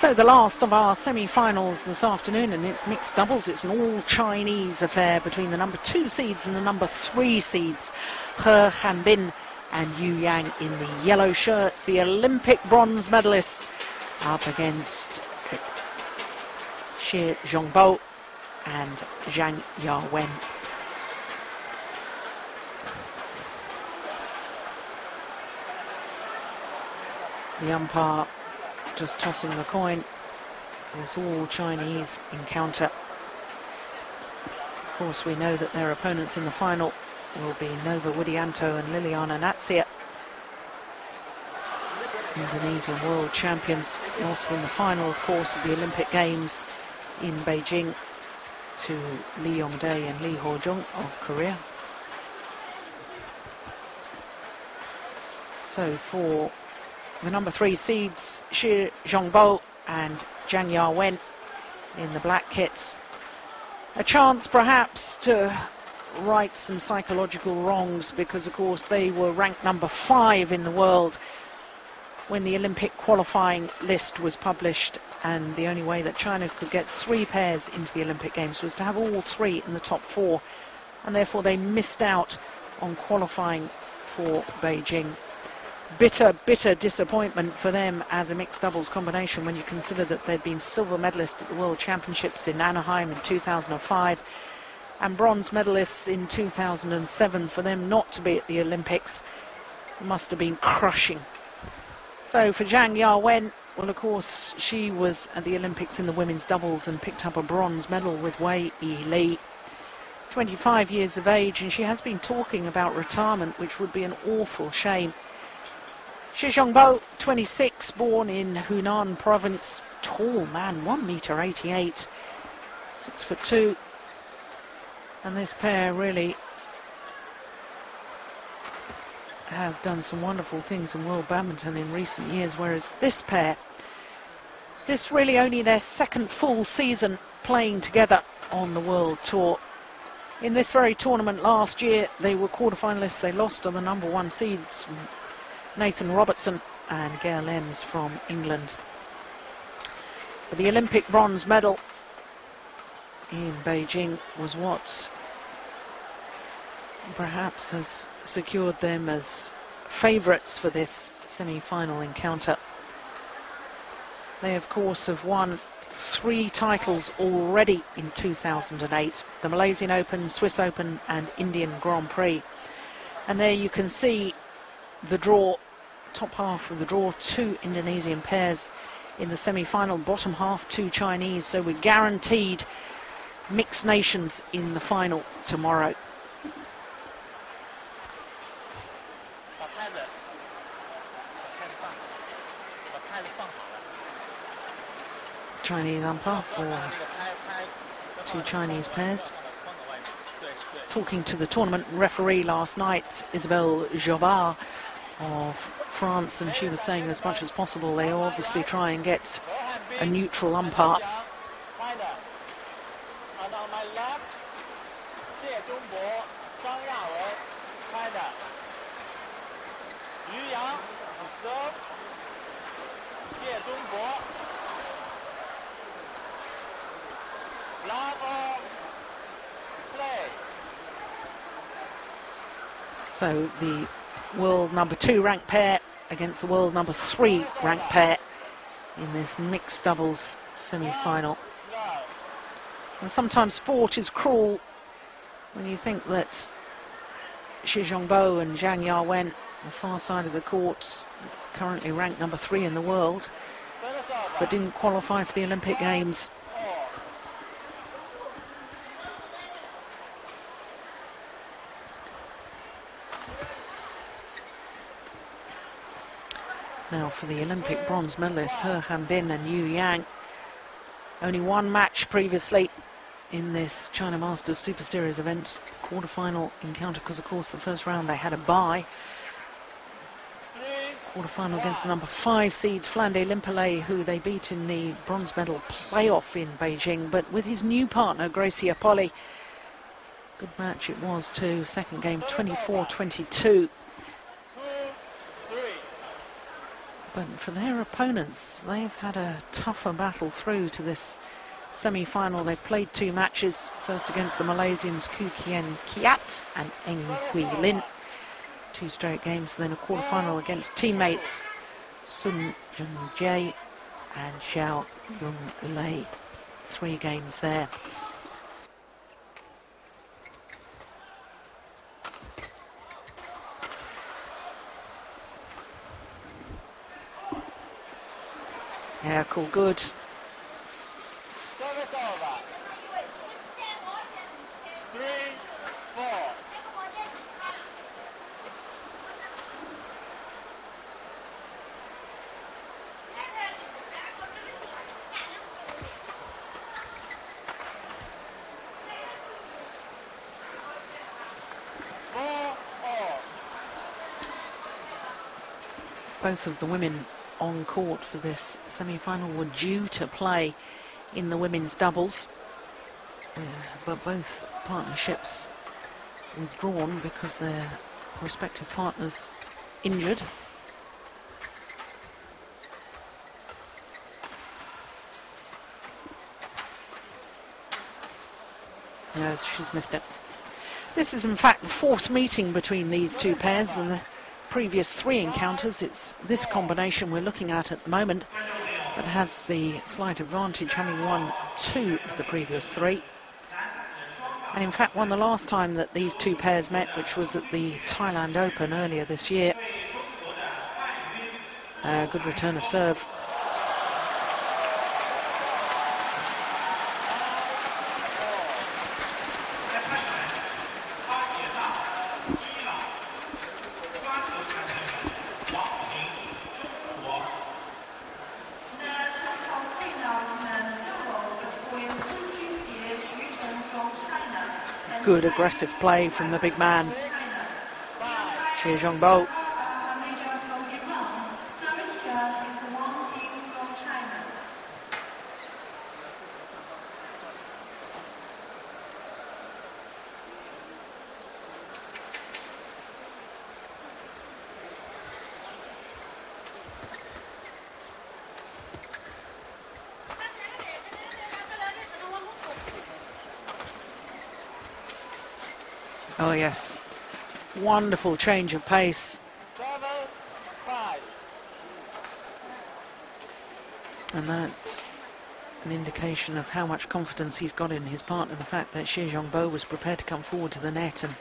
So the last of our semi-finals this afternoon, and it's mixed doubles. It's an all-Chinese affair between the number 2 seeds and the number 3 seeds. He, Hanbin and Yawen in the yellow shirts, the Olympic bronze medalists, up against Zhongbo and Yawen. The umpire just tossing the coin. This all Chinese encounter. Of course, we know that their opponents in the final will be Nova Widianto and Liliana Natsir, Indonesian world champions, also in the final, of course, of the Olympic Games in Beijing, to Lee Yong-dae and Lee Ho-jung of Korea. So for the number 3 seeds, Zhongbo and Yawen in the black kits, a chance perhaps to right some psychological wrongs, because of course they were ranked number 5 in the world when the Olympic qualifying list was published, and the only way that China could get 3 pairs into the Olympic Games was to have all 3 in the top 4, and therefore they missed out on qualifying for Beijing. Bitter, bitter disappointment for them as a mixed doubles combination, when you consider that they'd been silver medalists at the World Championships in Anaheim in 2005 and bronze medalists in 2007. For them not to be at the Olympics must have been crushing. So for Yawen, well, of course, she was at the Olympics in the women's doubles and picked up a bronze medal with Wei Yi, 25 years of age, and she has been talking about retirement, which would be an awful shame. Zhongbo, 26, born in Hunan province, tall man, 1m88, 6'2", and this pair really have done some wonderful things in world badminton in recent years, whereas this pair, this really only their 2nd full season playing together on the world tour. In this very tournament last year, they were quarterfinalists. They lost to the number 1 seeds, Nathan Robertson and Gail Ems from England. But the Olympic bronze medal in Beijing was what perhaps has secured them as favourites for this semi-final encounter. They, of course, have won 3 titles already in 2008, the Malaysian Open, Swiss Open and Indian Grand Prix. And there you can see the draw, top half of the draw, 2 Indonesian pairs in the semi-final, bottom half 2 Chinese, so we're guaranteed mixed nations in the final tomorrow. Chinese umpire for 2 Chinese pairs. Talking to the tournament referee last night, Isabelle Jobard of France, and she was saying as much as possible they obviously try and get a neutral umpire. And on my left, Zhongbo, Yawen, serve, Zhongbo, love, play. So the world number 2 ranked pair against the world number 3 ranked pair in this mixed doubles semi-final. And sometimes sport is cruel when you think that Zhongbo and Yawen, on the far side of the court, currently ranked number 3 in the world, but didn't qualify for the Olympic Games. Now for the Olympic bronze medalists, He, Hanbin and Yawen, only 1 match previously in this China Masters Super Series event, quarter-final encounter, because of course the first round they had a bye. Quarter-final against the number 5 seeds, Flande Limpele, who they beat in the bronze medal playoff in Beijing, but with his new partner, Gracie Apoli. Good match it was too, second game 24-22. But for their opponents, they've had a tougher battle through to this semi-final. They've played 2 matches, first against the Malaysians Koo Kien Kiat and Eng Hui Lin. 2 straight games, then a quarter-final against teammates Zhongbo XIE and Yawen ZHANG. 3 games there. Yeah, cool, good. Service over. 3-4. Both of the women on court for this semi-final were due to play in the women's doubles, but both partnerships withdrawn because their respective partners injured. Yes, she's missed it. This is in fact the 4th meeting between these 2 pairs, and the previous 3 encounters. It's this combination we're looking at the moment that has the slight advantage, having won 2 of the previous 3, and in fact won the last time that these 2 pairs met, which was at the Thailand Open earlier this year. Good return of serve. Good aggressive play from the big man, Zhongbo. Oh yes, wonderful change of pace. 7-5. And that's an indication of how much confidence he's got in his partner, the fact that Zhongbo was prepared to come forward to the net and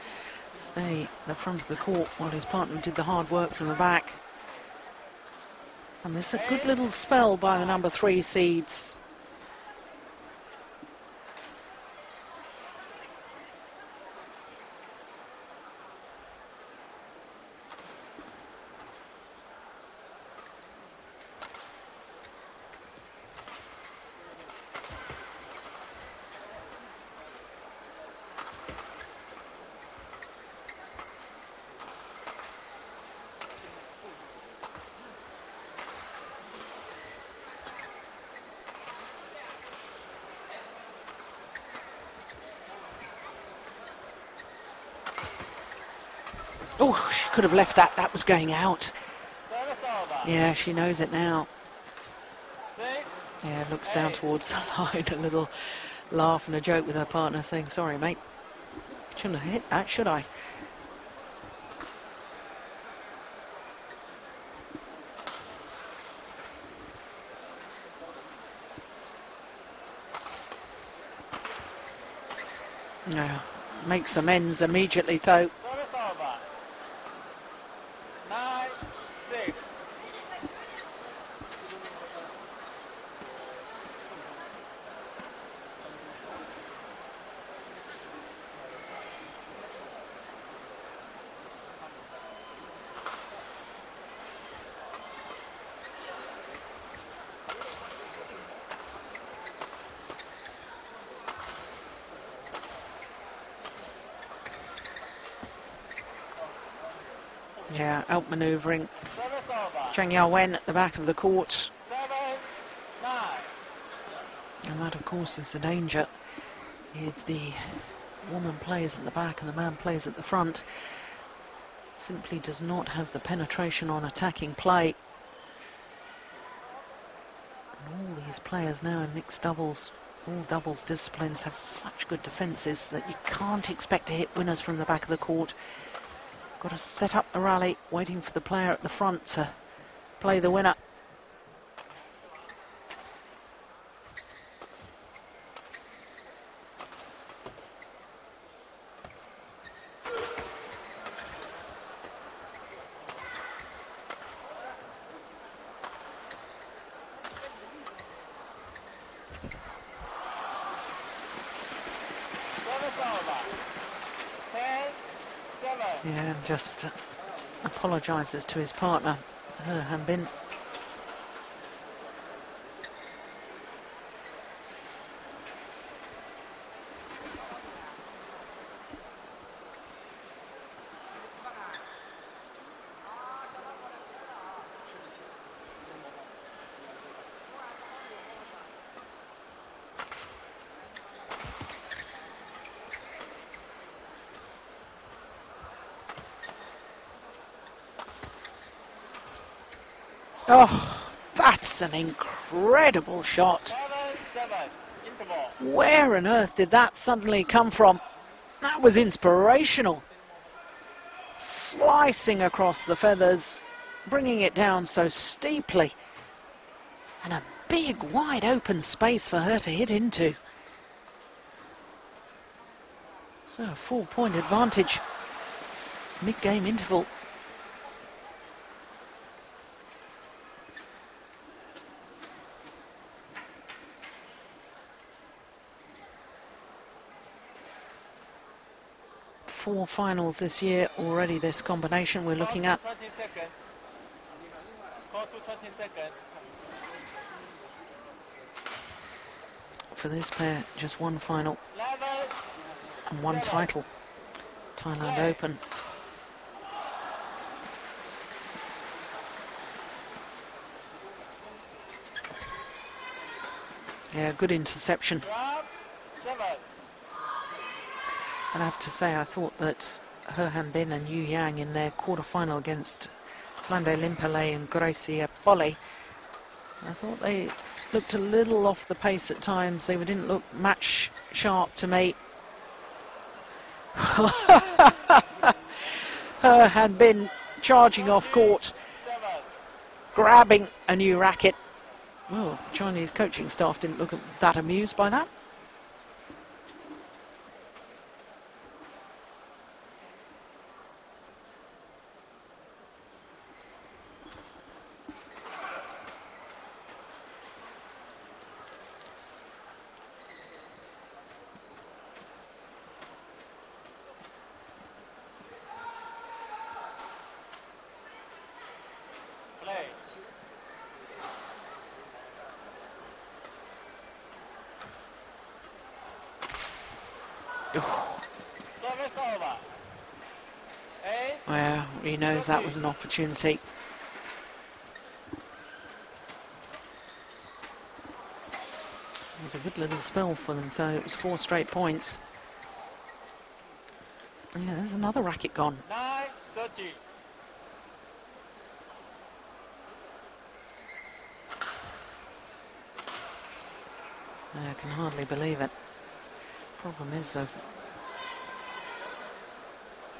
stay at the front of the court while his partner did the hard work from the back. And this is a good little spell by the number 3 seeds. Oh, she could have left that. That was going out. Service over. Yeah, she knows it now. 6. Yeah, looks down towards the line, a little laugh and a joke with her partner, saying, "Sorry, mate. Shouldn't have hit that, should I?" No, makes amends immediately, though. Service over. 9-6. Yeah, outmanoeuvring Service over. Zhang Yawen at the back of the court. 7-9. And that, of course, is the danger. If the woman plays at the back and the man plays at the front, simply does not have the penetration on attacking play. And all these players now in mixed doubles, all doubles disciplines, have such good defences that you can't expect to hit winners from the back of the court. Got to set up the rally, waiting for the player at the front to play the winner. Yeah, and just apologises to his partner, Hanbin. Oh, that's an incredible shot. Where on earth did that suddenly come from? That was inspirational. Slicing across the feathers, bringing it down so steeply. And a big, wide open space for her to hit into. So a 4-point advantage. Mid-game interval. Four finals this year already, this combination we're looking at. For this pair, just one final and one title. Thailand Open. Yeah, good interception. And I have to say, I thought that Hanbin and Yang in their quarter-final against Flande Limpele and Gracie Poli, I thought they looked a little off the pace at times. They didn't look match sharp to me. Hanbin charging off court, grabbing a new racket. Well, Chinese coaching staff didn't look that amused by that. Well, he knows that was an opportunity. It was a good little spell for them, so it was 4 straight points. Yeah, there's another racket gone. 9-30. I can hardly believe it. Problem is, though,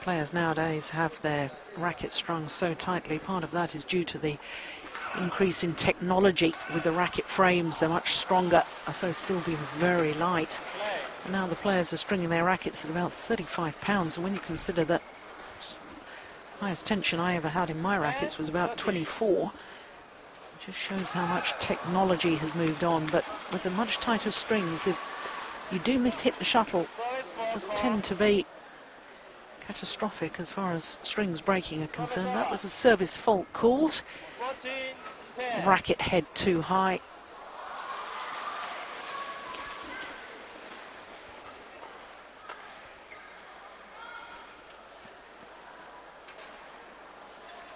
players nowadays have their rackets strung so tightly. Part of that is due to the increase in technology with the racket frames. They're much stronger, so still being very light. And now the players are stringing their rackets at about 35 pounds. And when you consider that highest tension I ever had in my rackets was about 24, it just shows how much technology has moved on. But with the much tighter strings, if you do miss-hit the shuttle, it does tend to be catastrophic as far as strings breaking are concerned. That was a service fault called. Racket head too high.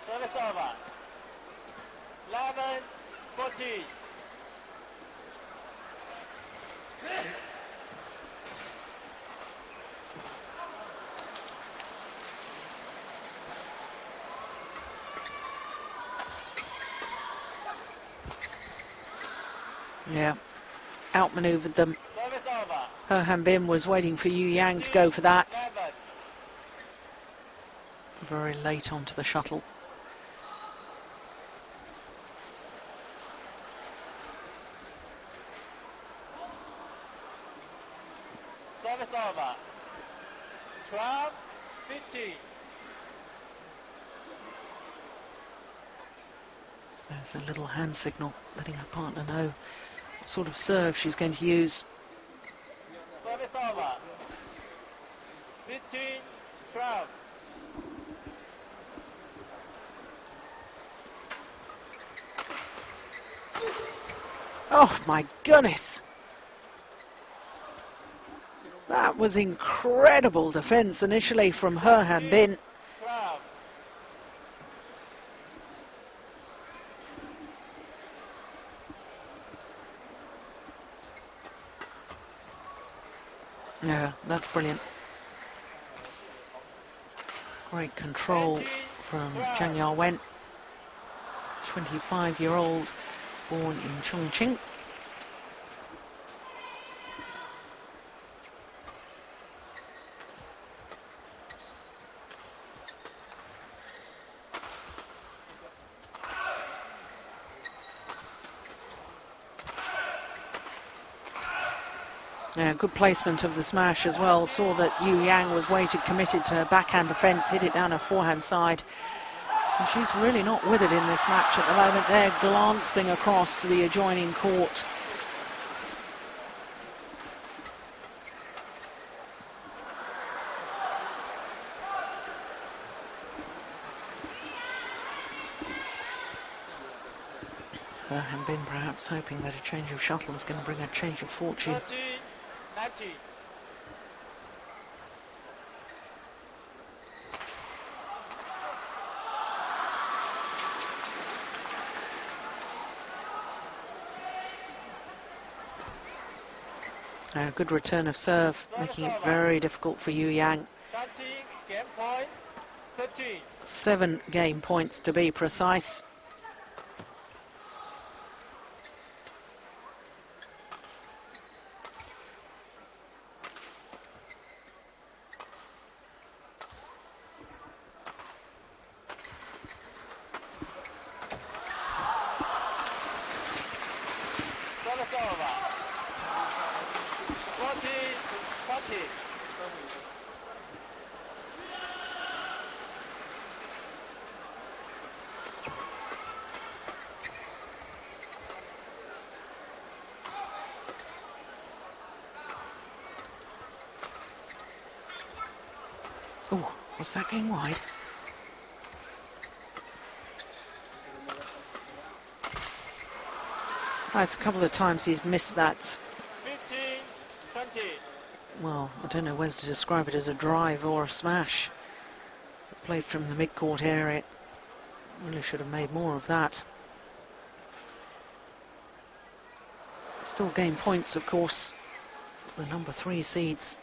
Service over. 11-14. Yeah, outmaneuvered them. Service over. He Hanbin was waiting for Yu Yang to go for that. 11. Very late onto the shuttle. Service over. 12, 15. There's a little hand signal letting her partner know what sort of serve she's going to use. Service over. 15, 12. Oh my goodness! That was incredible defense initially from He Hanbin. 12. Yeah, that's brilliant. Great control from Zhang Yawen, 25-year-old, born in Chongqing. Yeah, good placement of the smash as well. Saw that Yu Yang was weighted, committed to her backhand defence, hit it down her forehand side. And she's really not with it in this match at the moment. They're glancing across to the adjoining court. Hanbin perhaps hoping that a change of shuttle is going to bring a change of fortune. 13, 19. A good return of serve, making it very difficult for Yu Yang. 13, game point, 13. 7 game points to be precise. Service over. 40, 40. Oh, was that going wide? That's a couple of times he's missed that. 15, 20. Well, I don't know whether to describe it as a drive or a smash. Played from the mid-court area. Really should have made more of that. Still gain points, of course, to the number 3 seeds.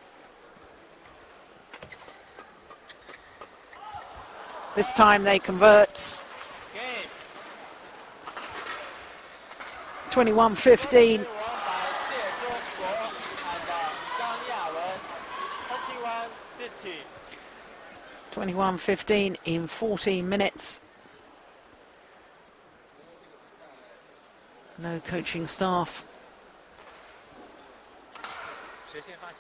This time they convert. Game. 21-15. won by Zhongbo and Zhang Yawen. 21, 15. 21-15 in 14 minutes. No coaching staff. 谁先发球？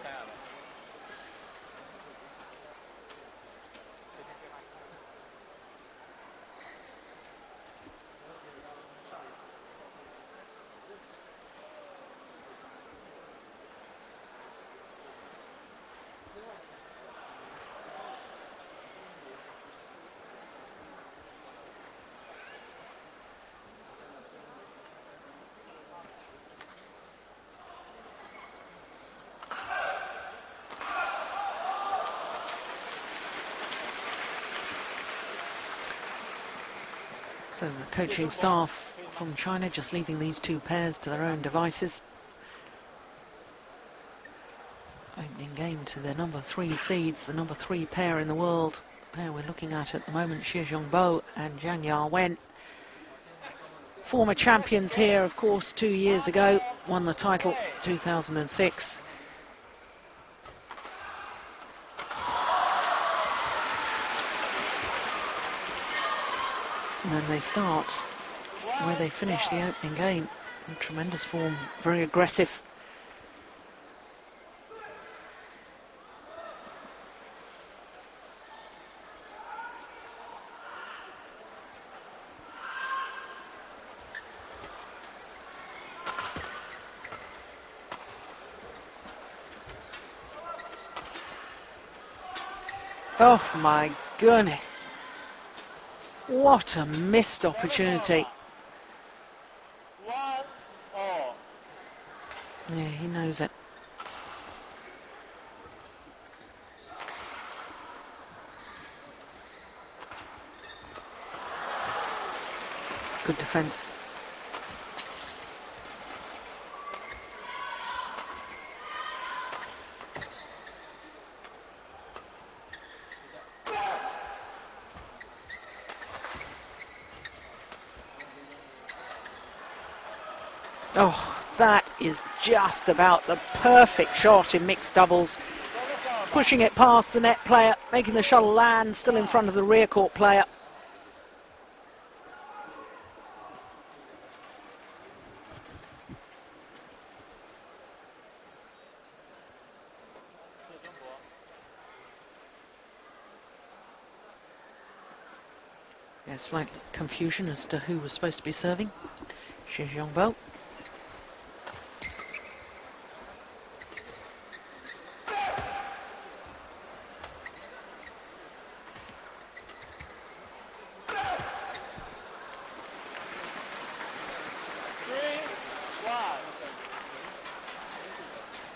张亚文。So the coaching staff from China just leaving these 2 pairs to their own devices. Opening game to the number 3 seeds, the number 3 pair in the world. Pair we're looking at the moment, Zhongbo and Zhang Yawen. Former champions here, of course, 2 years ago, won the title 2006. And then they start where they finish the opening game. In tremendous form, very aggressive. Oh my goodness. What a missed opportunity. Yeah, he knows it. Good defense. Oh, that is just about the perfect shot in mixed doubles. Pushing it past the net player, making the shuttle land, still in front of the rear court player. Yeah, slight confusion as to who was supposed to be serving. Zhongbo.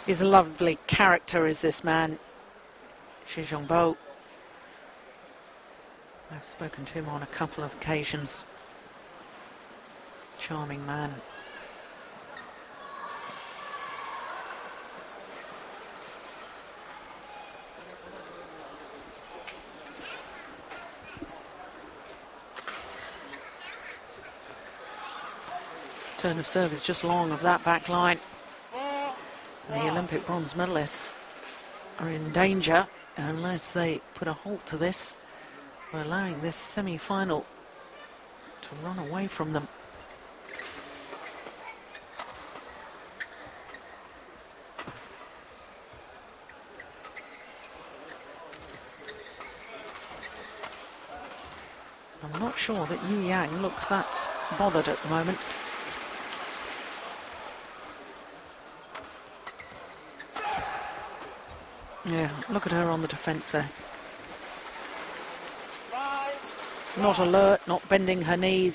He's a lovely character, is this man, Zhongbo. I've spoken to him on a couple of occasions. Charming man. Turn of service just long of that back line. The Olympic bronze medalists are in danger unless they put a halt to this by allowing this semi-final to run away from them. I'm not sure that Yang looks that bothered at the moment. Yeah, look at her on the defence there. Not alert, not bending her knees.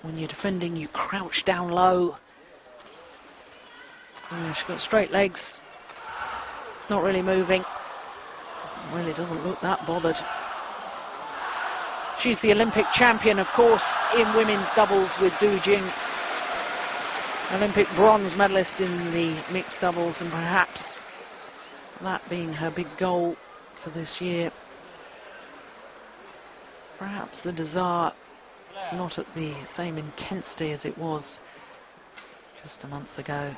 When you're defending, you crouch down low. Yeah, she's got straight legs. Not really moving. Really doesn't look that bothered. She's the Olympic champion, of course, in women's doubles with Du Jing. Olympic bronze medalist in the mixed doubles, and perhaps that being her big goal for this year. Perhaps the desire not at the same intensity as it was just a month ago.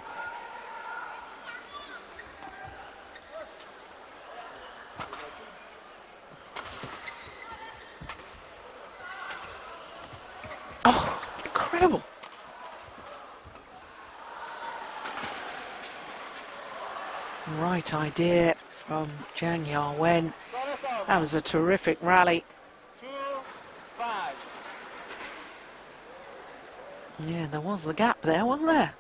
Oh, incredible. Right idea from Zhang Yawen. That was a terrific rally. 2-5. Yeah, there was the gap there, wasn't there?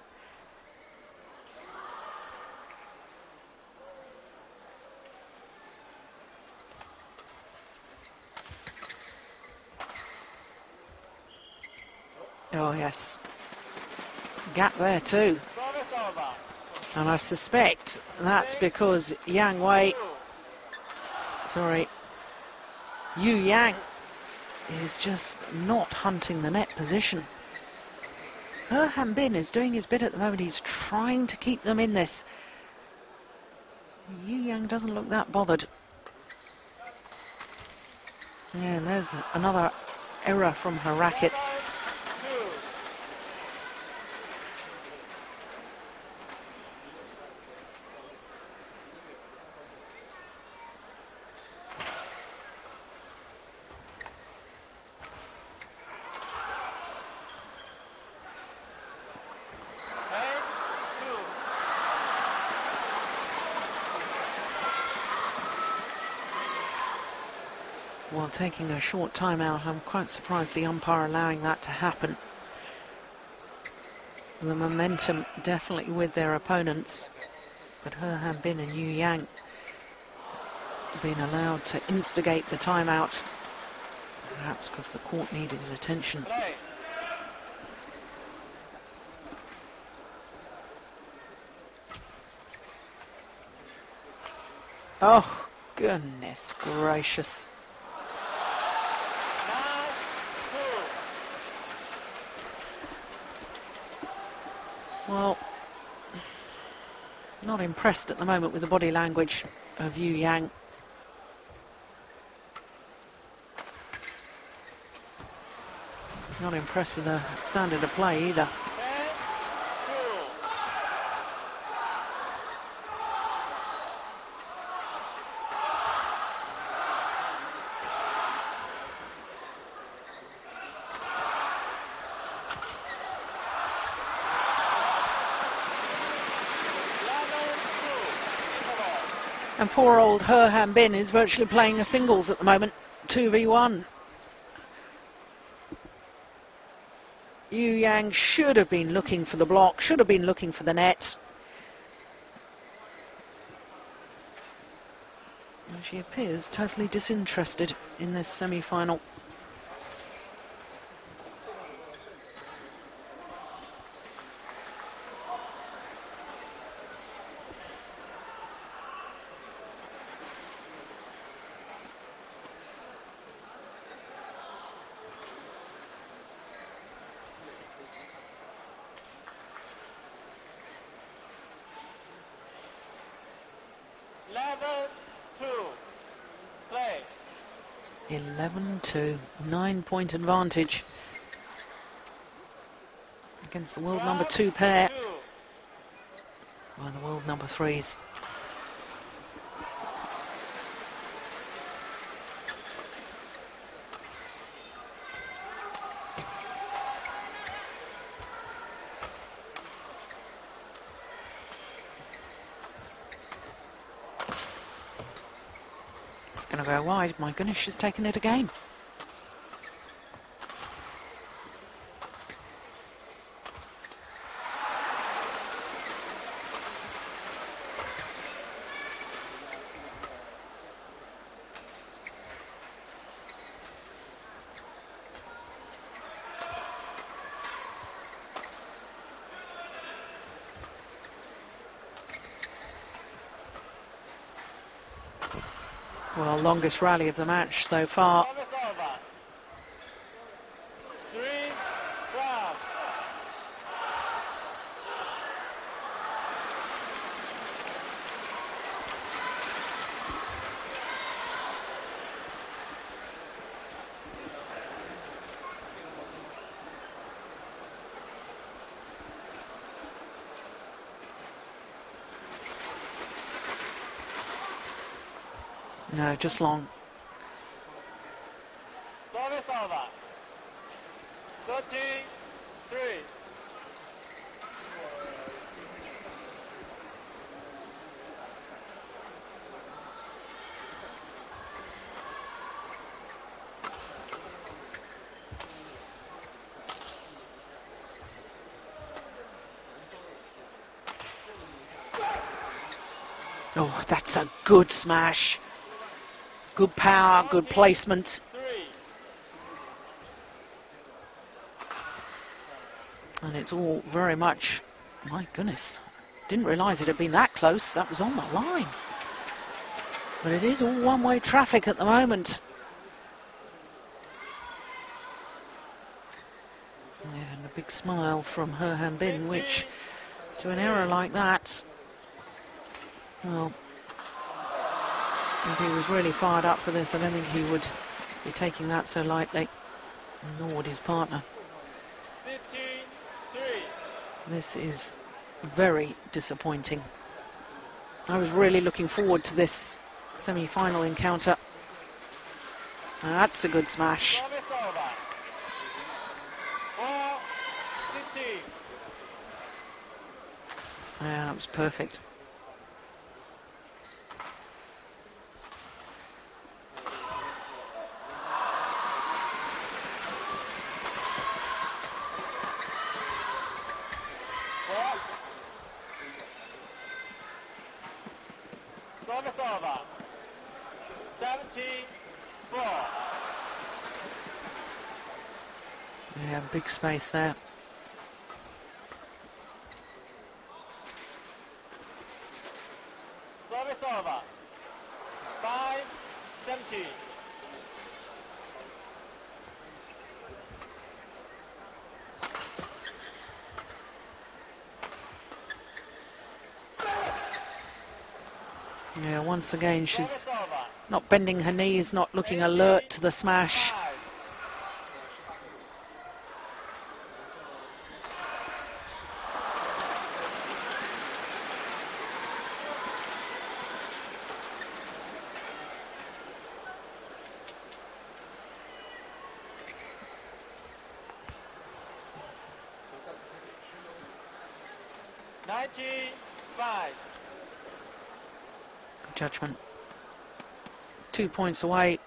Oh yes, gap there too. And I suspect that's because Yu Yang is just not hunting the net position. Her Hanbin is doing his bit at the moment. He's trying to keep them in this. Yu Yang doesn't look that bothered. Yeah, and there's another error from her racket. while taking a short timeout. I'm quite surprised the umpire allowing that to happen. The momentum definitely with their opponents, but He Hanbin and Yu Yang being allowed to instigate the timeout, perhaps because the court needed attention. Oh, goodness gracious. Well, not impressed at the moment with the body language of Yu Yang. Not impressed with the standard of play either. And poor old He Hanbin is virtually playing a singles at the moment, 2v1. Yu Yang should have been looking for the block, should have been looking for the net. And she appears totally disinterested in this semi-final. Level 2. Play. 11-2, 9-point advantage against the world number 2 pair by the world number 3s. Going to go wide. My goodness, she's taken it again. Well, longest rally of the match so far. No, just long. Service over. 33. Oh, that's a good smash. Good power, good placement. And it's all very much, my goodness, didn't realise it had been that close. That was on the line. But it is all one-way traffic at the moment. Yeah, and a big smile from He Hanbin, which, to an error like that, well, if he was really fired up for this, I don't think he would be taking that so lightly, nor would his partner. 53. This is very disappointing. I was really looking forward to this semi-final encounter. Now that's a good smash. Service over. 4-15. Yeah, that was perfect. Service over. 74. Yeah, big space there. Service over. 5-17. Yeah, once again she's not bending her knees, not looking alert to the smash. 95. Good judgment. 2 points away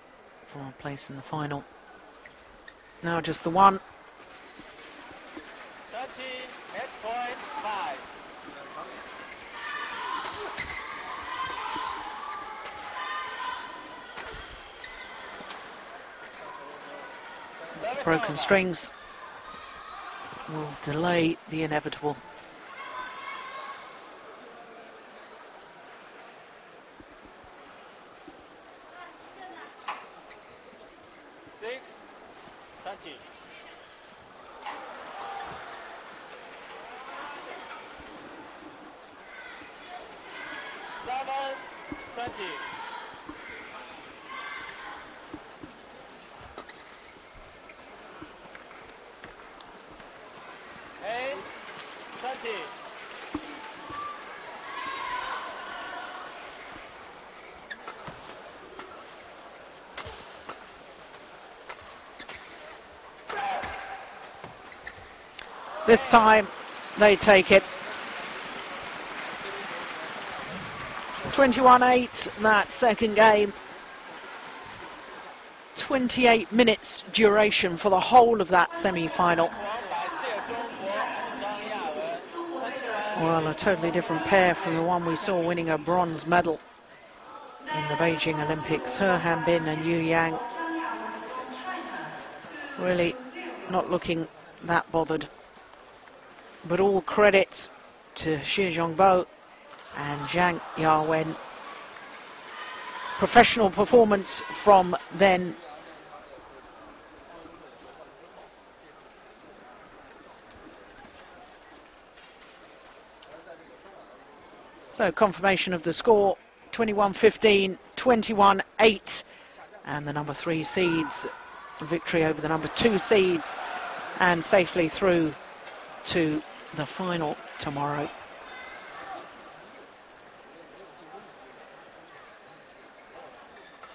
from a place in the final. Now just the one. 30, match point 5. Broken strings will delay the inevitable. This time they take it. 21-8 that second game. 28 minutes duration for the whole of that semi-final. Well, a totally different pair from the one we saw winning a bronze medal in the Beijing Olympics. Hanbin and Yawen ZHANG really not looking that bothered. But all credit to Zhongbo and Zhang Yawen. Professional performance from then. So confirmation of the score, 21-15, 21-8, and the number 3 seeds victory over the number 2 seeds and safely through to the final tomorrow.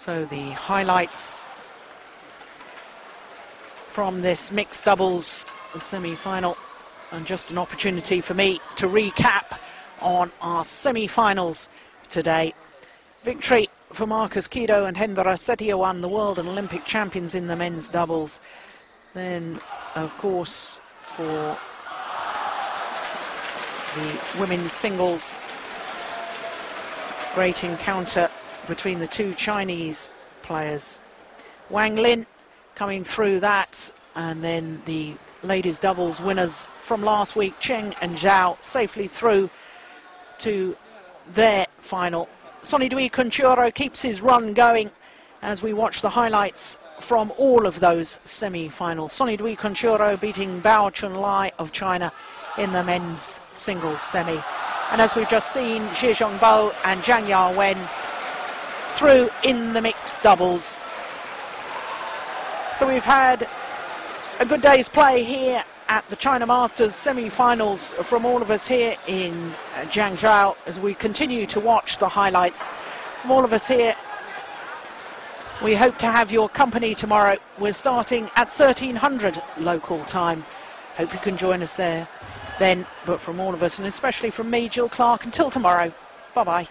So the highlights from this mixed doubles semi-final, and just an opportunity for me to recap on our semi-finals today. Victory for Marcus Kido and Hendra Setiawan, the world and Olympic champions in the men's doubles. Then, of course, for the women's singles, great encounter between the 2 Chinese players. Wang Lin coming through that, and then the ladies doubles winners from last week, Cheng and Zhao, safely through to their final. Sonny Dui Kunchuro keeps his run going as we watch the highlights from all of those semi-finals. Sonny Dui Kunchuro beating Bao Chunlai of China in the men's singles semi. And as we've just seen, Zhongbo and Zhang Yawen through in the mixed doubles. So we've had a good day's play here at the China Masters semi-finals from all of us here in Zhangzhou as we continue to watch the highlights from all of us here. We hope to have your company tomorrow. We're starting at 1300 local time. Hope you can join us there then. But from all of us, and especially from me, Jill Clark, until tomorrow, bye-bye.